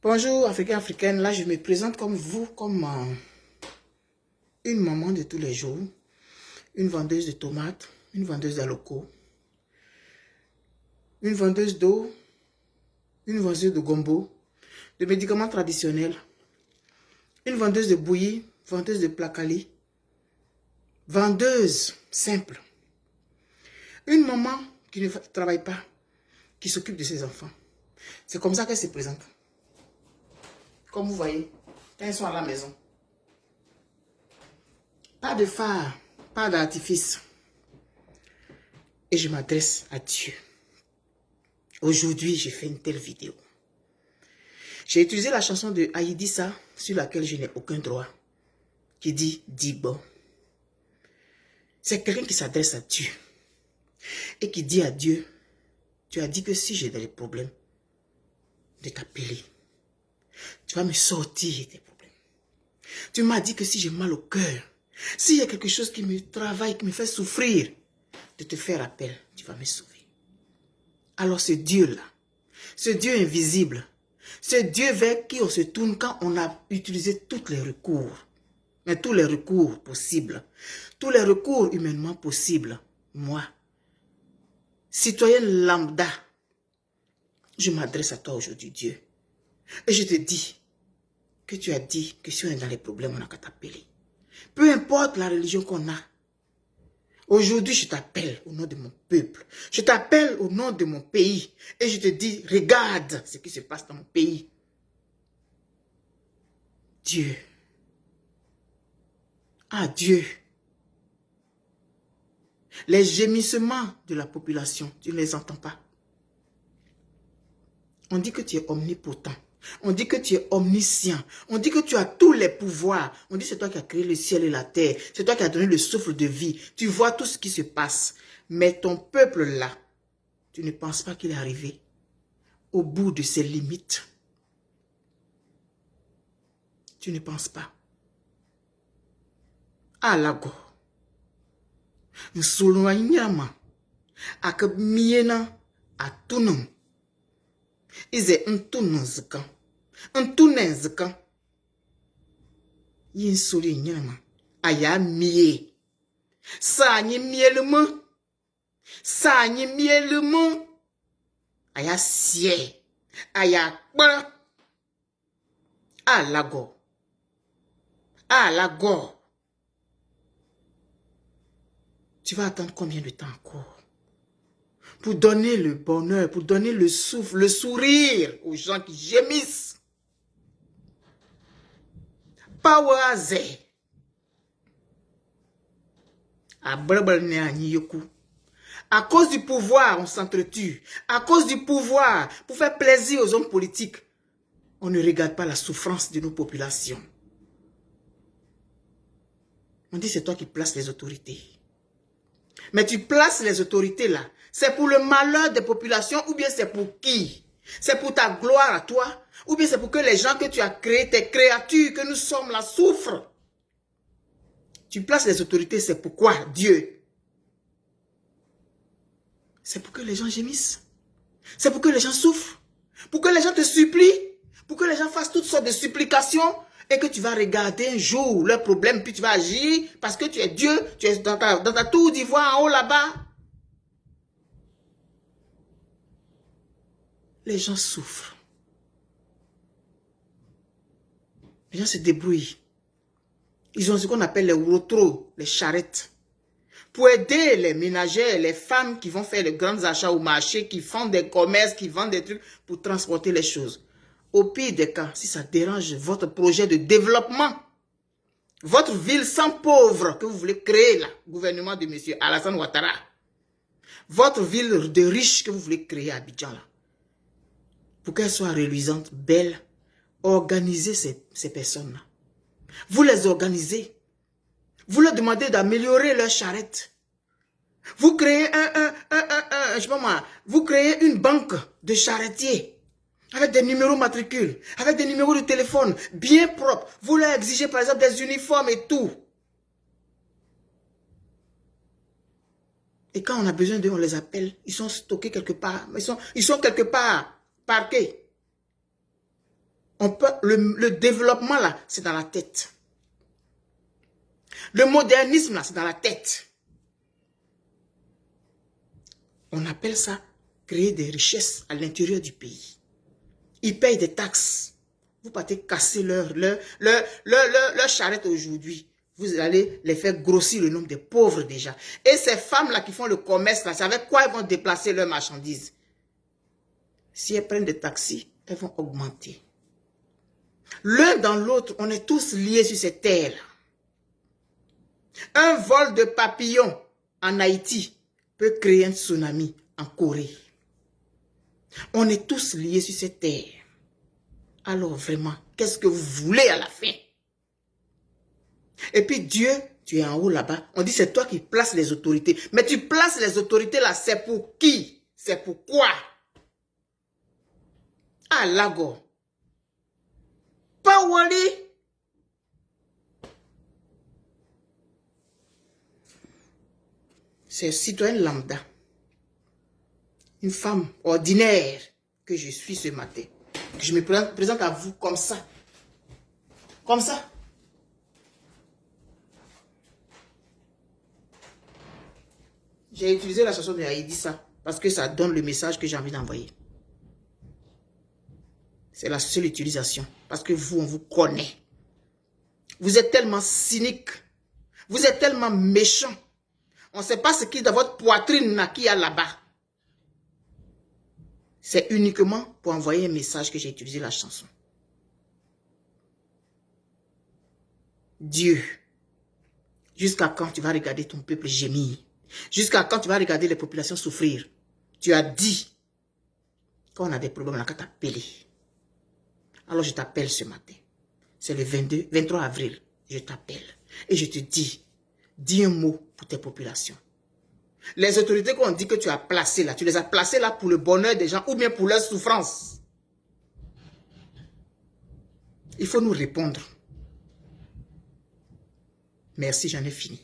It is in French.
Bonjour Africains, Africaines, là je me présente comme vous, comme une maman de tous les jours, une vendeuse de tomates, une vendeuse d'aloko, une vendeuse d'eau, une vendeuse de gombo, de médicaments traditionnels, une vendeuse de bouillie, vendeuse de placali, vendeuse simple, une maman qui ne travaille pas, qui s'occupe de ses enfants. C'est comme ça qu'elle se présente. Comme vous voyez, quand ils sont à la maison. Pas de phare, pas d'artifice. Et je m'adresse à Dieu. Aujourd'hui, j'ai fait une telle vidéo. J'ai utilisé la chanson de Aïdissa, sur laquelle je n'ai aucun droit, qui dit « Dis bon ». C'est quelqu'un qui s'adresse à Dieu et qui dit à Dieu, tu as dit que si j'ai des problèmes, de t'appeler. Tu vas me sortir des problèmes. Tu m'as dit que si j'ai mal au cœur, s'il y a quelque chose qui me travaille, qui me fait souffrir, de te faire appel, tu vas me sauver. Alors ce Dieu-là, ce Dieu invisible, ce Dieu vers qui on se tourne quand on a utilisé tous les recours, mais tous les recours possibles, tous les recours humainement possibles, moi, citoyenne lambda, je m'adresse à toi aujourd'hui, Dieu. Et je te dis que tu as dit que si on est dans les problèmes, on n'a qu'à t'appeler. Peu importe la religion qu'on a. Aujourd'hui, je t'appelle au nom de mon peuple. Je t'appelle au nom de mon pays. Et je te dis, regarde ce qui se passe dans mon pays. Dieu. Ah, Dieu. Les gémissements de la population, tu ne les entends pas. On dit que tu es omnipotent. On dit que tu es omniscient. On dit que tu as tous les pouvoirs. On dit que c'est toi qui as créé le ciel et la terre. C'est toi qui as donné le souffle de vie. Tu vois tout ce qui se passe. Mais ton peuple là, tu ne penses pas qu'il est arrivé au bout de ses limites. Tu ne penses pas. Ah lago. Nous sommes à que miena à tout nom. Ils est un tout non zkan. Un tout non zkan. Yin soli nyama. Aya mie. Sa ni miellement. Sa ni miellement. Aya sie. Aya kpa. Ah lago. Ah lago. Tu vas attendre combien de temps encore? Pour donner le bonheur, pour donner le souffle, le sourire aux gens qui gémissent. Power. À cause du pouvoir, on s'entretue. À cause du pouvoir, pour faire plaisir aux hommes politiques, on ne regarde pas la souffrance de nos populations. On dit c'est toi qui places les autorités. Mais tu places les autorités là. C'est pour le malheur des populations ou bien c'est pour qui? C'est pour ta gloire à toi? Ou bien c'est pour que les gens que tu as créés, tes créatures que nous sommes là, souffrent? Tu places les autorités, c'est pourquoi Dieu? C'est pour que les gens gémissent. C'est pour que les gens souffrent. Pour que les gens te supplient. Pour que les gens fassent toutes sortes de supplications. Et que tu vas regarder un jour leurs problèmes, puis tu vas agir parce que tu es Dieu, tu es dans ta tour d'ivoire en haut là-bas. Les gens souffrent. Les gens se débrouillent. Ils ont ce qu'on appelle les rotros, les charrettes. Pour aider les ménagères, les femmes qui vont faire les grands achats au marché, qui font des commerces, qui vendent des trucs pour transporter les choses. Au pire des cas, si ça dérange votre projet de développement, votre ville sans pauvres que vous voulez créer là, gouvernement de M. Alassane Ouattara, votre ville de riches que vous voulez créer à Abidjan là, pour qu'elle soit reluisante, belle, organisez ces personnes-là. Vous les organisez. Vous leur demandez d'améliorer leurs charrettes. Vous créez je sais pas moi, vous créez une banque de charretiers. Avec des numéros matricules, avec des numéros de téléphone, bien propres. Vous leur exigez par exemple des uniformes et tout. Et quand on a besoin d'eux, on les appelle. Ils sont stockés quelque part. Ils sont quelque part, parqués. le développement, là, c'est dans la tête. Le modernisme, là, c'est dans la tête. On appelle ça créer des richesses à l'intérieur du pays. Ils payent des taxes. Vous partez casser leur charrette aujourd'hui. Vous allez les faire grossir le nombre de pauvres déjà. Et ces femmes-là qui font le commerce, là, c'est avec quoi elles vont déplacer leurs marchandises? Si elles prennent des taxis, elles vont augmenter. L'un dans l'autre, on est tous liés sur cette terre. Un vol de papillon en Haïti peut créer un tsunami en Corée. On est tous liés sur cette terre. Alors vraiment, qu'est-ce que vous voulez à la fin? Et puis Dieu, tu es en haut là-bas. On dit c'est toi qui places les autorités. Mais tu places les autorités là, c'est pour qui? C'est pourquoi? Ah, Lago. Pas Wally. C'est citoyenne lambda. Une femme ordinaire que je suis ce matin. Je me présente à vous comme ça. Comme ça. J'ai utilisé la chanson de Aïdissa parce que ça donne le message que j'ai envie d'envoyer. C'est la seule utilisation. Parce que vous, on vous connaît. Vous êtes tellement cynique. Vous êtes tellement méchant. On ne sait pas ce qui est dans votre poitrine qu'il y a là-bas. C'est uniquement pour envoyer un message que j'ai utilisé la chanson. Dieu, jusqu'à quand tu vas regarder ton peuple gémir? Jusqu'à quand tu vas regarder les populations souffrir? Tu as dit, quand on a des problèmes, on n'a qu'à t'appeler. Alors je t'appelle ce matin. C'est le 23 avril. Je t'appelle. Et je te dis un mot pour tes populations. Les autorités qu'on dit que tu as placées là, tu les as placées là pour le bonheur des gens ou bien pour leur souffrance. Il faut nous répondre. Merci, j'en ai fini.